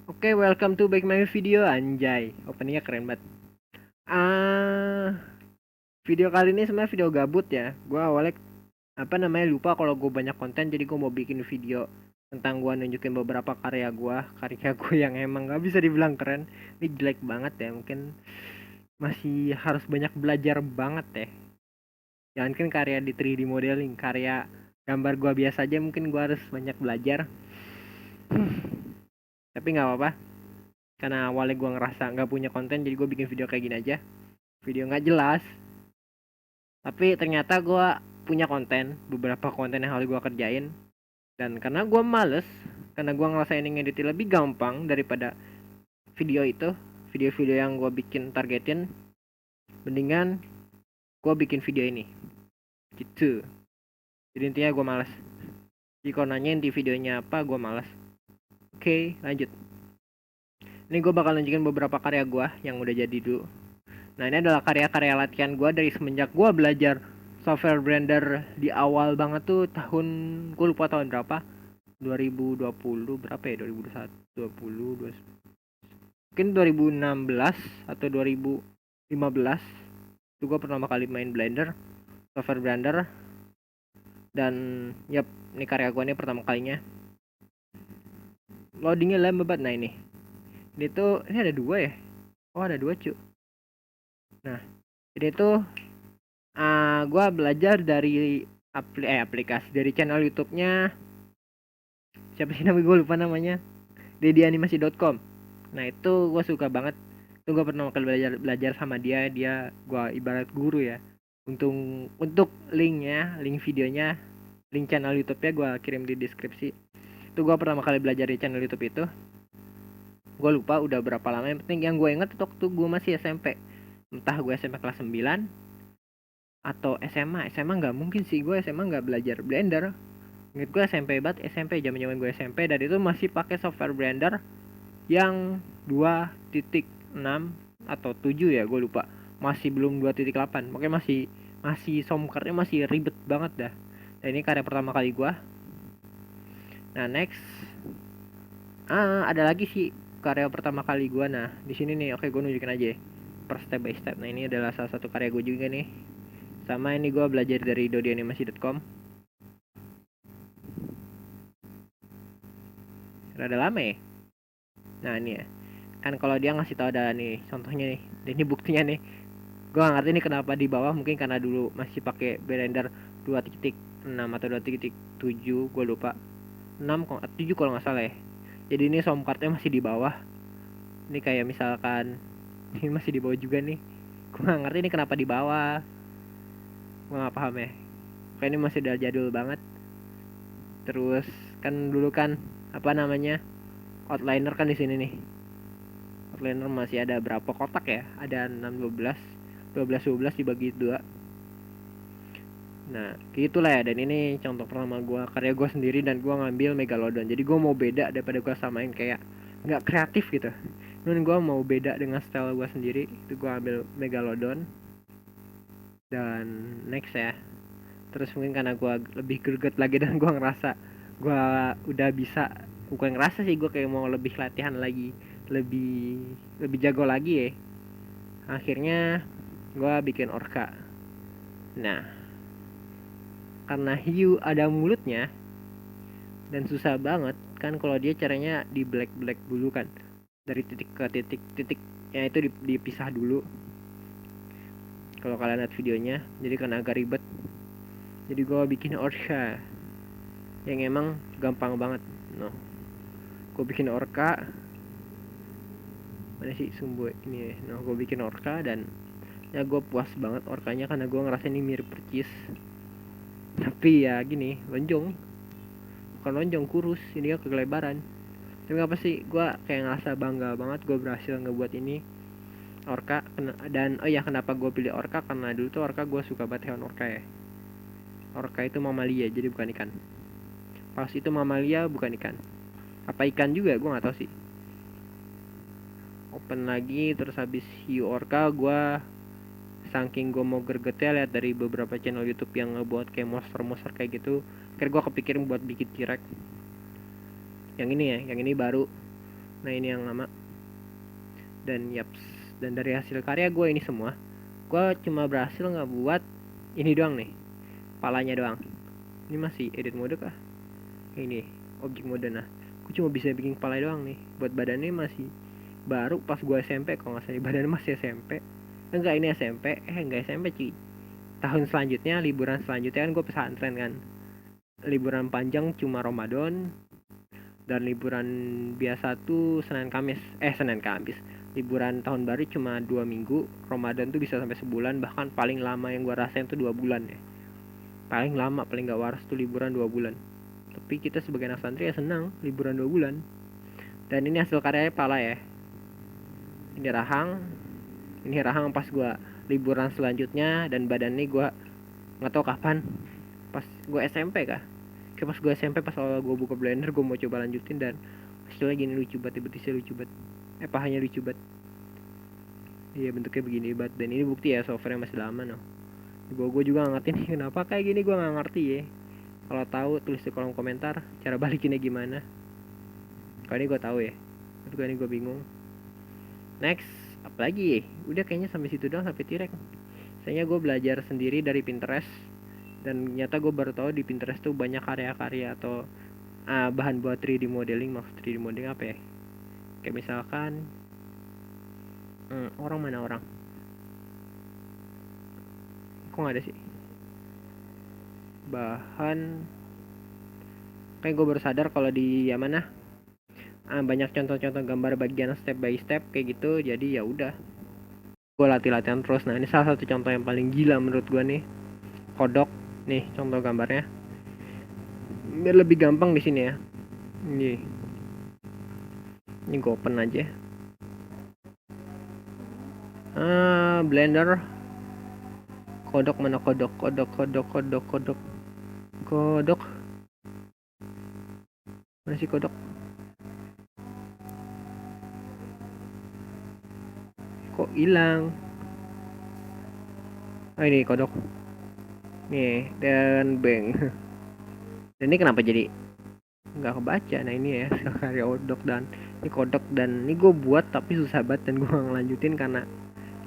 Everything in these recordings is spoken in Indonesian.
Oke, welcome to back my video. Anjay, openingnya keren banget. Video kali ini sebenarnya video gabut ya. Gua awalnya lupa kalau gue banyak konten, jadi gue mau bikin video tentang gue nunjukin beberapa karya gue yang emang gak bisa dibilang keren. Ini jelek banget ya, mungkin masih harus banyak belajar banget ya. Jangan kan karya di 3D modeling, karya gambar gue biasa aja mungkin gue harus banyak belajar. Tapi nggak apa-apa, karena awalnya gue ngerasa nggak punya konten, jadi gue bikin video kayak gini aja. Video nggak jelas, tapi ternyata gue punya beberapa konten yang harus gue kerjain. Dan karena gue males, karena gue ngerasain ngeditnya lebih gampang daripada video itu, video-video yang gue bikin targetin, mendingan gue bikin video ini gitu. Jadi intinya gue males. Jadi kalau nanya inti videonya apa, gue males. Oke, lanjut. Ini gue bakal nunjukin beberapa karya gue yang udah jadi dulu. Nah, ini adalah karya-karya latihan gue dari semenjak gue belajar software Blender di awal banget tuh, tahun gue lupa tahun berapa, 2020 berapa ya, 2021 20 mungkin 2016 atau 2015 itu gue pertama kali main Blender, software Blender. Dan yap, ini karya gue ini pertama kalinya. Loadingnya lama banget. Nah, ini tuh, ini ada dua ya. Oh, ada dua cu. Nah, ini tuh gue belajar dari aplikasi, dari channel YouTube-nya siapa sih, namanya gue lupa namanya, dedianimasi.com. Nah, itu gue suka banget. Itu gue pernah kali belajar sama dia gue ibarat guru ya. Untuk link videonya, link channel YouTube-nya gue kirim di deskripsi. Itu gue pertama kali belajar di channel YouTube itu. Gue lupa udah berapa lama, yang penting yang gue inget itu waktu gue masih SMP. Entah gue SMP kelas 9 atau SMA nggak mungkin sih, gue SMA nggak belajar Blender. Ingat gue SMP banget, SMP zaman gue SMP, dan itu masih pakai software Blender yang 2.6 atau 7 ya, gue lupa. Masih belum 2.8, makanya masih somkernya masih ribet banget dah. Dan ini karya pertama kali gue. Nah, next ada lagi sih karya pertama kali gue. Nah, di sini nih, oke, gue nunjukin aja per step by step. Nah, ini adalah salah satu karya gue juga nih. Sama ini gue belajar dari dodianimasi.com. Rada lama ya. Nah, ini ya. Kan kalau dia ngasih tahu ada nih contohnya nih. Dan ini buktinya nih. Gue gak ngerti nih kenapa di bawah, mungkin karena dulu masih pakai Blender 2.6 atau 2.7, gue lupa. 7 kalau nggak salah ya. Jadi ini sound cardnya masih di bawah. Ini kayak misalkan ini masih di bawah juga nih. Gue gak ngerti ini kenapa di bawah. Gue gak paham ya. Kayak ini masih udah jadul banget. Terus kan dulu kan apa namanya, outliner kan di sini nih. Outliner masih ada berapa kotak ya? Ada 6, 12 dibagi 2. Nah, gitulah ya. Dan ini contoh pertama gue, karya gue sendiri, dan gue ngambil Megalodon. Jadi gue mau beda daripada gue samain kayak nggak kreatif gitu. Dan gue mau beda dengan style gue sendiri. Itu gue ambil Megalodon. Dan next ya. Terus mungkin karena gue lebih greget lagi dan gue ngerasa gue udah bisa, bukan ngerasa sih, gue kayak mau lebih latihan lagi, lebih jago lagi ya. Akhirnya gue bikin orca. Nah, karena hiu ada mulutnya dan susah banget kan kalau dia caranya di black dulu kan, dari titik ke titiknya itu dipisah dulu kalau kalian lihat videonya. Jadi kan agak ribet, jadi gue bikin orca yang emang gampang banget. No, gue bikin orca, mana sih sumbu ini ya. No, gue bikin orca dan ya gue puas banget orkanya, karena gue ngerasa ini mirip percis. Tapi ya gini, lonjong, bukan lonjong, kurus, ini ya kelebaran. Tapi apa sih, gue kayak ngerasa bangga banget gue berhasil ngebuat ini orca. Dan oh ya, kenapa gue pilih orca, karena dulu tuh orca gue suka banget hewan orca ya. Orca itu mamalia, jadi bukan ikan. Paus itu mamalia, bukan ikan. Apa ikan juga, gue nggak tahu sih. Open lagi, terus habis hiu orca, gue saking gue mau gregetnya lihat dari beberapa channel YouTube yang ngebuat kayak monster kayak gitu, akhirnya gue kepikiran buat bikin T-Rex. Yang ini ya, yang ini baru Nah ini yang lama. Dan yaps, dan dari hasil karya gue ini semua, gue cuma berhasil nggak buat ini doang nih, palanya doang. Ini masih edit mode kah? Ini objek mode. Nah gue cuma bisa bikin kepala doang nih. Buat badannya masih baru pas gue SMP kalau nggak salah. Badannya masih SMP. Enggak, ini SMP. Enggak SMP cuy. Tahun selanjutnya, liburan selanjutnya kan gue pesantren kan. Liburan panjang cuma Ramadan, dan liburan biasa tuh Senin Kamis. Liburan tahun baru cuma 2 minggu. Ramadan tuh bisa sampai sebulan, bahkan paling lama yang gue rasain tuh 2 bulan ya. Paling lama, paling gak waras tuh liburan 2 bulan. Tapi kita sebagai anak santri ya senang liburan 2 bulan. Dan ini hasil karyanya pala ya. Ini rahang pas gue liburan selanjutnya, dan badannya gue nggak tahu kapan, pas gue SMP kah, kayak pas gue SMP, pas awal gue buka Blender gue mau coba lanjutin, dan hasilnya gini, lucu banget, betisnya lucu banget, pahanya lucu banget. Iya bentuknya begini banget, dan ini bukti ya softwarenya masih lama noh. Gue juga gak ngerti nih kenapa kayak gini, gue gak ngerti ya. Kalau tahu tulis di kolom komentar cara balikinnya gimana. Kalau ini gue tahu ya, tapi kalau ini gue bingung. Next, apalagi ya? Udah kayaknya sampai situ doang, sampai tirek. Sayangnya gue belajar sendiri dari Pinterest, dan nyata gue baru tahu di Pinterest tuh banyak karya-karya atau bahan buat 3D modeling. Maksud 3D modeling apa ya? Kayak misalkan orang mana orang? Kok nggak ada sih? Bahan kayak gue baru sadar kalau di ya mana? Banyak contoh-contoh gambar bagian step by step kayak gitu. Jadi ya udah, gue latih-latihan terus. Nah ini salah satu contoh yang paling gila menurut gue nih, kodok. Nih contoh gambarnya, biar lebih gampang di sini ya. Ini gue open aja. Blender. Kodok mana, kodok. Mana sih kodok? Kok hilang? Oh ini kodok. Nih, dan bang. Dan ini kenapa jadi nggak kebaca? Nah ini ya karya kodok, dan ini kodok, dan ini gue buat tapi susah banget, dan gue ngelanjutin karena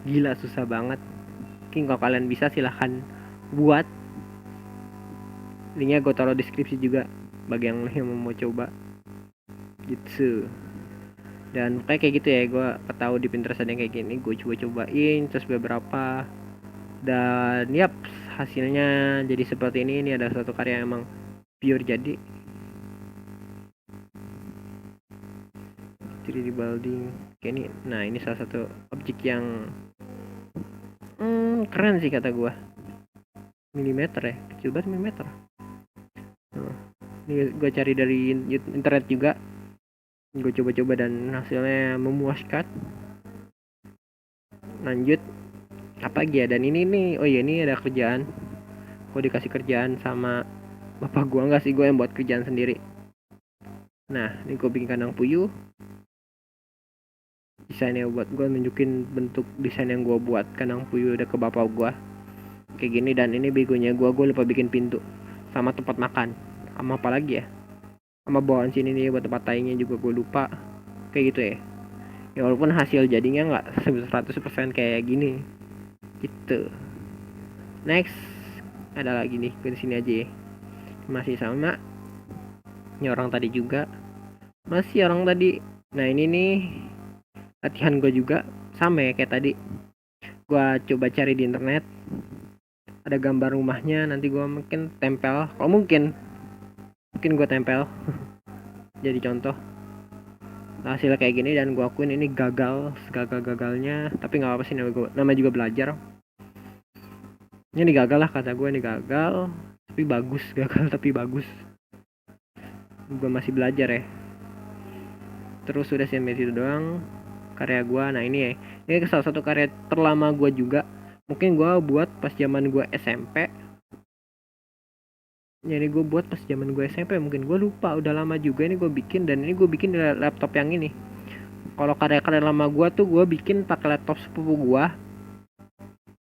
gila susah banget. Mungkin kalau kalian bisa silahkan buat. Linknya gue taruh deskripsi juga bagi yang mau coba gitu. Dan kayak gitu ya, gue ketahui di Pinterest ada yang kayak gini, gue cobain terus beberapa, dan yap, hasilnya jadi seperti ini. Ini ada satu karya emang pure jadi 3D building kayak ini. Nah ini salah satu objek yang keren sih kata gue. Milimeter ya, kecil banget milimeter. Ini gue cari dari internet juga, gue coba-coba dan hasilnya memuaskan. Lanjut apa lagi ya? Dan ini nih, oh iya ini ada kerjaan, gue dikasih kerjaan sama bapak gue, enggak sih, gue yang buat kerjaan sendiri. Nah ini gue bikin kandang puyuh, desainnya buat gue nunjukin bentuk desain yang gue buat kandang puyuh udah ke bapak gue kayak gini. Dan ini begonya gue lupa bikin pintu sama tempat makan, sama apa lagi ya, sama bawaan sini nih buat tempat tainya juga gue lupa kayak gitu ya. Ya walaupun hasil jadinya nggak 100% kayak gini gitu. Next ada lagi nih, gue di sini aja ya. Masih sama, ini orang tadi juga, masih orang tadi. Nah ini nih latihan gue juga sama ya kayak tadi. Gue coba cari di internet, ada gambar rumahnya, nanti gue mungkin tempel, kalau mungkin gue tempel jadi contoh. Nah, hasilnya kayak gini, dan gue akuin ini gagal gagalnya, tapi nggak apa sih, nama juga belajar. Ini gagal lah kata gue, ini gagal tapi bagus, gagal tapi bagus. Gue masih belajar ya. Terus udah sampai situ doang karya gue. Nah ini ya, ini salah satu karya terlama gue juga. Mungkin gue buat pas zaman gue SMP. Jadi gue buat pas zaman gue SMP, mungkin gue lupa, udah lama juga ini gue bikin. Dan ini gue bikin di laptop yang ini. Kalau karya-karya lama gue tuh gue bikin pakai laptop sepupu gue,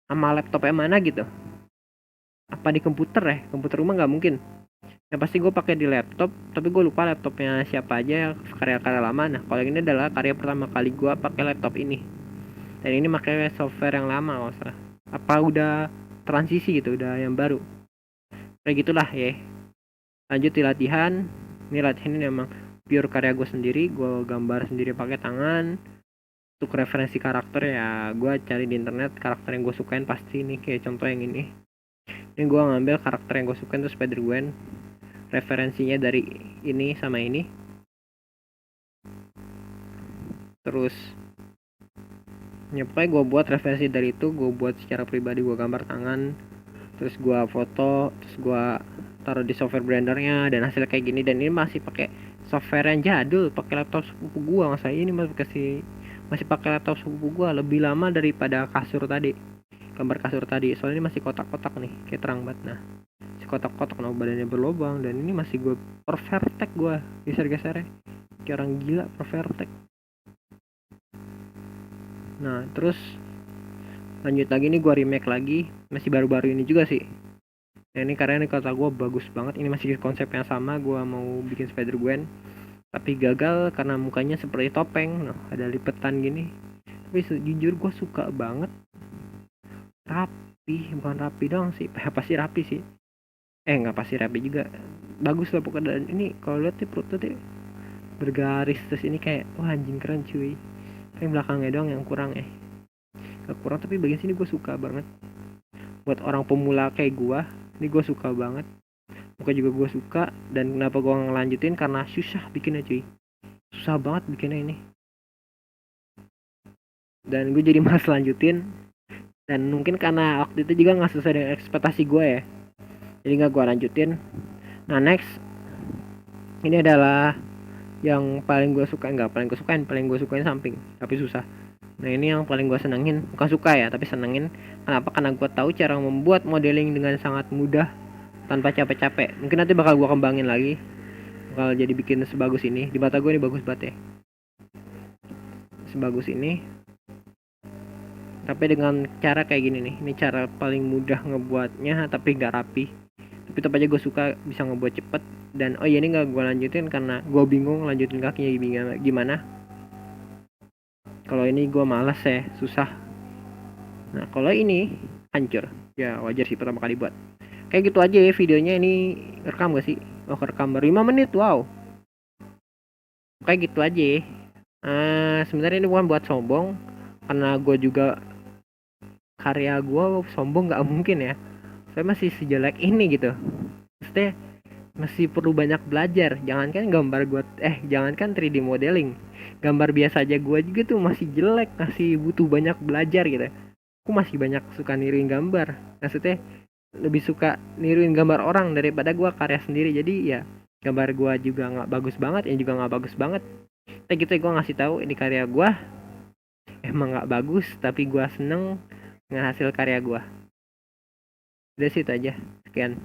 sama laptop yang mana gitu. Apa di komputer ya, komputer rumah nggak mungkin. yang pasti gue pakai di laptop, tapi gue lupa laptopnya siapa aja, karya-karya lama. Nah kalau ini adalah karya pertama kali gue pakai laptop ini, dan ini pakai software yang lama kalau salah, apa udah transisi gitu, udah yang baru kayak gitulah ya. Lanjut di latihan. Ini latihan ini memang pure karya gue sendiri, gue gambar sendiri pakai tangan. Untuk referensi karakter ya gue cari di internet karakter yang gue sukain, pasti ini kayak contoh yang ini gue ngambil karakter yang gue sukain tuh Spider-Gwen, referensinya dari ini sama ini. Terus ya pokoknya gue buat referensi dari itu, gue buat secara pribadi, gue gambar tangan, terus gue foto, terus gue taruh di software blendernya, dan hasilnya kayak gini. Dan ini masih pakai software yang jadul, pakai laptop sepupu gue. Masa ini masih pakai laptop sepupu gue, lebih lama daripada kasur tadi, gambar kasur tadi. Soalnya ini masih kotak-kotak nih, kayak terang banget. Nah si kotak-kotak, nah badannya berlubang, dan ini masih gue perfect gue geser-gesernya kayak orang gila, perfect. Nah terus lanjut lagi nih, gue remake lagi, masih baru-baru ini juga sih. Nah ini karena ini kata gue bagus banget, ini masih konsep yang sama, gue mau bikin Spider-Gwen tapi gagal karena mukanya seperti topeng. Nah ada lipetan gini, tapi jujur gue suka banget. Rapi, bukan rapi dong sih, pasti rapi sih, nggak pasti rapi juga, bagus lah pokoknya. Dan ini kalau lihat tuh perutnya tuh bergaris, terus ini kayak wah anjing keren cuy. Tapi belakangnya doang yang kurang, gak kurang, tapi bagian sini gue suka banget. Buat orang pemula kayak gue, ini gue suka banget. Muka juga gue suka. Dan kenapa gue ngelanjutin, karena susah bikinnya cuy, susah banget bikinnya ini. Dan gue jadi malas lanjutin, dan mungkin karena waktu itu juga nggak sesuai dengan ekspektasi gue ya, jadi nggak gue lanjutin. Nah next, ini adalah yang paling gue suka, nggak paling gue sukain samping tapi susah. Nah ini yang paling gue senengin, bukan suka ya tapi senengin. Kenapa? Karena gue tahu cara membuat modeling dengan sangat mudah tanpa capek-capek. Mungkin nanti bakal gue kembangin lagi, bakal jadi bikin sebagus ini. Di mata gue ini bagus banget ya, sebagus ini, tapi dengan cara kayak gini nih. Ini cara paling mudah ngebuatnya tapi gak rapi, tapi tetap aja gue suka bisa ngebuat cepet. Dan oh iya, ini gak gue lanjutin karena gue bingung lanjutin kakinya gimana. Kalau ini gue malas ya, susah. Nah kalau ini hancur ya, wajar sih pertama kali buat. Kayak gitu aja ya videonya. Ini rekam gak sih? Oh rekam baru 5 menit, wow. Kayak gitu aja ya. Sebenarnya ini bukan buat sombong, karena gue juga karya gue sombong nggak mungkin ya. Saya masih sejelek ini gitu. Maksudnya masih perlu banyak belajar. Jangankan gambar gue, jangankan 3D modeling, gambar biasa aja gue juga tuh masih jelek, masih butuh banyak belajar gitu. Aku masih banyak suka niruin gambar. Maksudnya lebih suka niruin gambar orang daripada gue karya sendiri. Jadi ya gambar gue juga nggak bagus banget, ini juga nggak bagus banget. Kayak gitu ya, gue ngasih tahu ini karya gue emang nggak bagus, tapi gue seneng dengan hasil karya gue. Udah sih itu aja, sekian.